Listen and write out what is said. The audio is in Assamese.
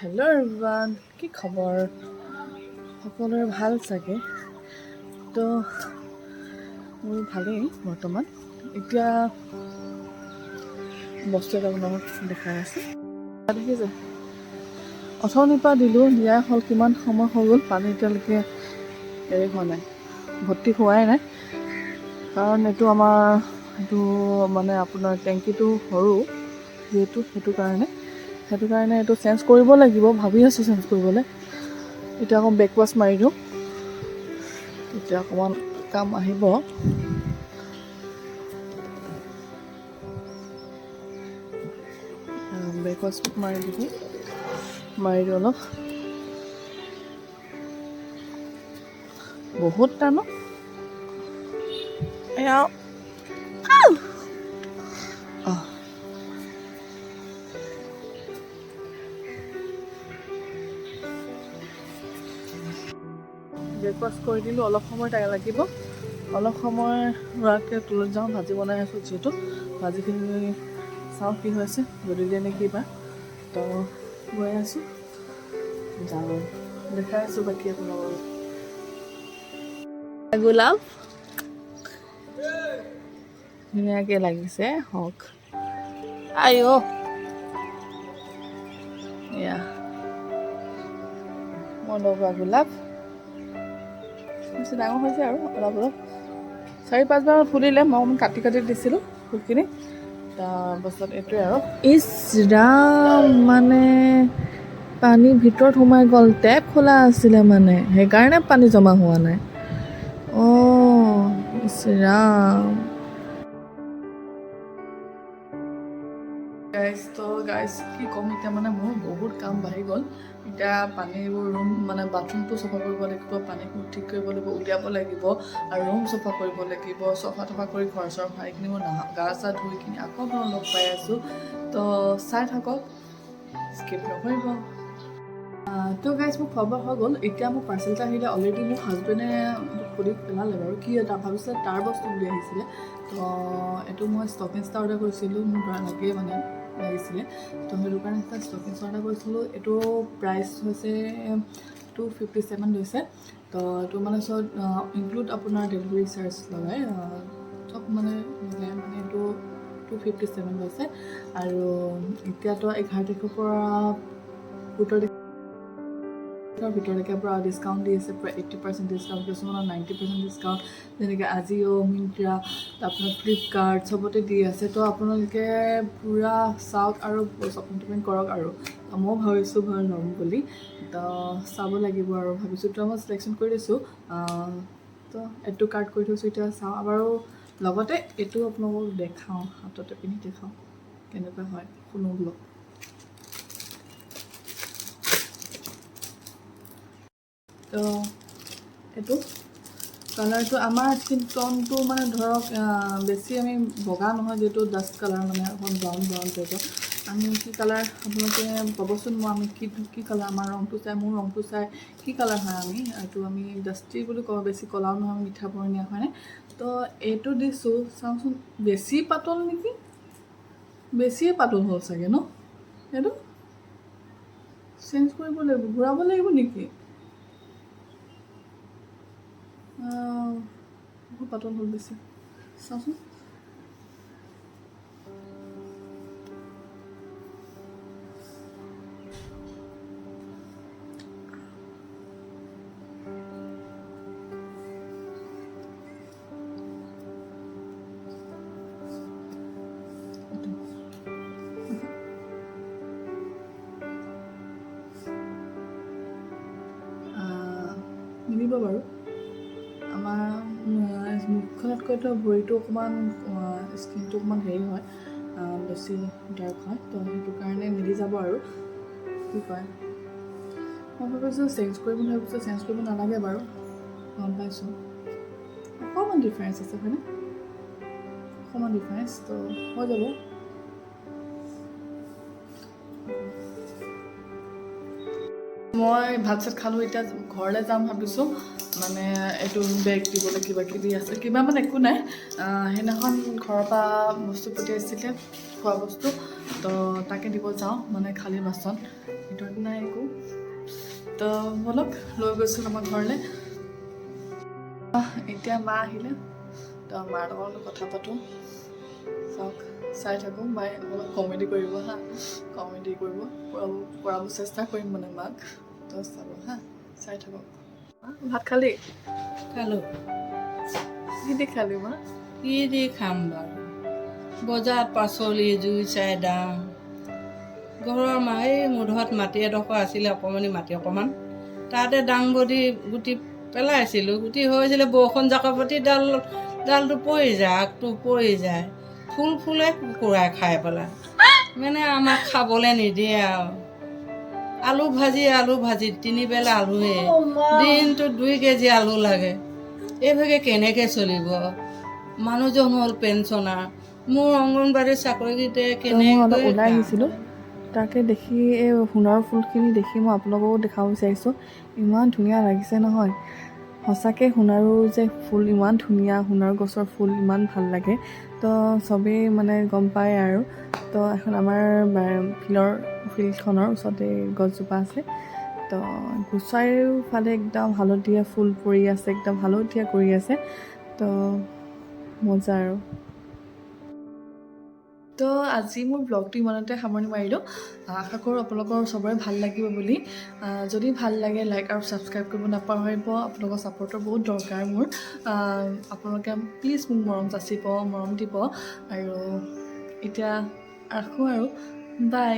হেল্ল' এভৰিৱান, কি খবৰ? সকলোৰে ভাল চাগে? তো মোৰ ভালেই বৰ্তমান। এতিয়া বস্তু এটা আপোনালোকক দেখাই আছোঁ। দেখিছে, অথনিৰ পৰা দিলোঁ, দিয়াই হ'ল কিমান সময় হৈ গ'ল, পানী এতিয়ালৈকে হেৰি হোৱা নাই, ভৰ্তি হোৱাই নাই। কাৰণ এইটো মানে আপোনাৰ টেংকিটো সৰু যিহেতু, সেইটো কাৰণে এইটো চেঞ্জ কৰিব লাগিব, ভাবি আছোঁ চেঞ্জ কৰিবলৈ। এতিয়া আকৌ বেকৱাছ মাৰি দিওঁ, তেতিয়া অকণমান কাম আহিব। বেকৱাছ মাৰি দিওঁ অলপ। বহুত টানো এয়া ব্ৰেকফাষ্ট কৰি দিলোঁ, অলপ সময় লাগিব। অলপ সময় ৰোৱাকৈ তুলত যাওঁ, ভাজি বনাই আছোঁ যিহেতু। ভাজিখিনি চাওঁ কি হৈছে, গধূলি নে কিবা। তো গৈ আছোঁ, যাওঁ, দেখাই আছোঁ বাকী আপোনালোকক। গোলাপ ধুনীয়াকৈ লাগিছে, হওক আইঅ' এয়া মই লগোৱা গোলাপ বেছি ডাঙৰ হৈছে আৰু অলপ 4-5বাৰ ফুলিলে। মই অকণমান কাটি দিছিলোঁ ফুলখিনি। তাৰপাছত এইটোৱে আৰু ইচ ৰাম, মানে পানী ভিতৰত সোমাই গ'ল। টেপ খোলা আছিলে, মানে সেইকাৰণে পানী জমা হোৱা নাই। ইচ ৰাম। গাইজ কি ক'ম, এতিয়া মানে মোৰ বহুত কাম বাঢ়ি গ'ল। এতিয়া পানীবোৰ মানে বাথৰুমটো চফা কৰিব লাগিব, পানীবোৰ ঠিক কৰিব লাগিব, উলিয়াব লাগিব, আৰু ৰুম চফা কৰিব লাগিব। চফা কৰি ঘৰ চৰ সাৰি কিনি মই গা চা ধুই কিনি আকৌ মই লগ পাই আছোঁ। তো চাই থাকক, স্কিপ নকৰিব। তো গাইজ মোৰ খোৱা বোৱা হৈ গ'ল। এতিয়া মোৰ পাৰ্চেল এটা আহিলে। অলৰেডি মোৰ হাজবেণ্ডে খুলি পেলালে বাৰু, কি এটা ভাবিছিলে তাৰ বস্তু বুলি আহিছিলে। তো এইটো মই ষ্টকিংছ এটা অৰ্ডাৰ কৰিছিলোঁ, মোৰ লাগে লাগিছিলে। তো সেইটো কাৰণে এটা ষ্টকিংছ অৰ্ডাৰ কৰিছিলোঁ। এইটো প্ৰাইচ হৈছে 257 লৈছে। তো এইটো মানে চব ইনক্লুড আপোনাৰ ডেলিভাৰী চাৰ্জ লগাই, চব মানে এইটো 257 লৈছে। আৰু এতিয়াতো 11 তাৰিখৰ পৰা 14 ভিতৰলৈকে পৰা ডিছকাউণ্ট দি আছে, প্ৰায় 80% ডিছকাউণ্ট, কিছুমানৰ 90% ডিছকাউণ্ট, যেনেকৈ আজিঅ', মিন্ত্ৰা, আপোনাৰ ফ্লিপকাৰ্ট, চবতে দি আছে। তো আপোনালোকে পূৰা চাওক আৰু শ্বপিং কৰক। আৰু ময়ো ভাবিছোঁ ভাল ল'ম বুলি, তো চাব লাগিব আৰু ভাবিছোঁ। তো মই চিলেকশ্যন কৰি দিছোঁ, তো এইটো কাৰ্ড কৰি থৈছোঁ। এতিয়া চাওঁ বাৰু, লগতে এইটো আপোনালোকক দেখাওঁ, হাততে পিন্ধি দেখাওঁ কেনেকুৱা হয়, শুনো ব্লগ। তো এইটো কালাৰটো আমাৰ স্কিন টনটো মানে ধৰক বেছি আমি বগা নহয়, যিহেতু ডাষ্ট কালাৰ, মানে অকণ ব্ৰাউন টাইপৰ। আমি কি কালাৰ আপোনালোকে ক'বচোন, আমি কি কালাৰ, আমাৰ ৰংটো চাই, মোৰ ৰংটো চাই কি কালাৰ হয়। এইটো আমি ডাষ্টি বুলি কওঁ, বেছি ক'লাও নহয়, মিঠা বৰণীয়া হয়নে। তো এইটো দিছোঁ, চাওঁচোন বেছি পাতল নেকি, বেছিয়ে পাতল হ'ল চাগে ন। এইটো চেঞ্জ কৰিব লাগিব, ঘূৰাব লাগিব নেকি? বহুত পাতল হ'ল বেছি, চাওঁচোন। মিলিব বাৰু। আমাৰ মুখখনতকৈতো ভৰিটো অকণমান, স্কিনটো অকণমান হেৰি হয়, বেছি ডাৰ্ক হয়। তো সেইটো কাৰণে মিলি যাব আৰু কি কয়। মই ভাবিছোঁ চেঞ্জ কৰিম বুলি ভাবিছোঁ, চেঞ্জ কৰিব নালাগে বাৰু, গম পাইছোঁ অকণমান ডিফাৰেঞ্চ আছে হয়নে, অকণমান ডিফাৰেঞ্চ, তো হৈ যাব। মই ভাত চাত খালোঁ, এতিয়া ঘৰলৈ যাম ভাবিছোঁ। মানে এইটো বেগ দিবলৈ কিবাকিবি আছে, কিবা মানে একো নাই। সেইদিনাখন ঘৰৰ পৰা বস্তু পঠিয়াইছিলে, খোৱা বস্তু, তো তাকে দিব যাওঁ মানে খালী বাচন ভিতৰত নাই একো তো বলক লৈ গৈছোঁ আমাৰ ঘৰলৈ এতিয়া মা আহিলে তো মাৰ লগত কথা পাতোঁ চাওক চাই থাকোঁ মায়ে অলপ কমেডি কৰিব হা কমেডি কৰিব কৰাব চেষ্টা কৰিম মানে মাক তো চাব হা চাই থাকক ভাত খালি খালোঁ কি দি খালি মা কি দি খাম বাৰু বজাৰত পাচলি জুই চাই দাম ঘৰৰ এই মুধত মাটি এডোখৰ আছিলে অকণমানি মাটি অকণমান তাতে দাংবডি গুটি পেলাইছিলোঁ গুটি হৈছিলে বৰষুণ জাকৰ প্ৰতি ডালটো পৰি যায় আগটো পৰি যায় ফুলে কুকুৰাই খাই পেলাই মানে আমাক খাবলৈ নিদিয়ে আৰু আলু ভাজি 3 বেলা আলুৱে দিনটো 2 কেজি আলু লাগে এইভাগে কেনেকৈ চলিব মানুহজন হ'ল পেঞ্চনাৰ মোৰ অংগনবাড়ী চাকৰিকেইটাই কেনেকৈ ওলাই আহিছিলোঁ তাকে দেখি এই সোণাৰু ফুলখিনি দেখি মই আপোনালোককো দেখাব বিচাৰিছোঁ ইমান ধুনীয়া লাগিছে নহয় সঁচাকৈ সোণাৰু যে ফুল ইমান ধুনীয়া সোণাৰু গছৰ ফুল ইমান ভাল লাগে তো চবেই মানে গম পায় আৰু তো এখন আমাৰ ফিল্ডখনৰ ওচৰতে গছজোপা আছে তো চাৰিওফালে একদম হালধীয়া ফুল পৰি আছে একদম হালধীয়া কৰি আছে তো মজা আৰু তো আজি মোৰ ব্লগটো ইমানতে সামৰণি মাৰিলোঁ আশা কৰোঁ আপোনালোকৰ চবৰে ভাল লাগিব বুলি যদি ভাল লাগে লাইক আৰু ছাবস্ক্ৰাইব কৰিব নাপাহৰিব আপোনালোকৰ ছাপোৰ্টৰ বহুত দৰকাৰ মোৰ আপোনালোকে প্লিজ মোক মৰম যাচিব মৰম দিব আৰু এতিয়া ৰাখোঁ আৰু বাই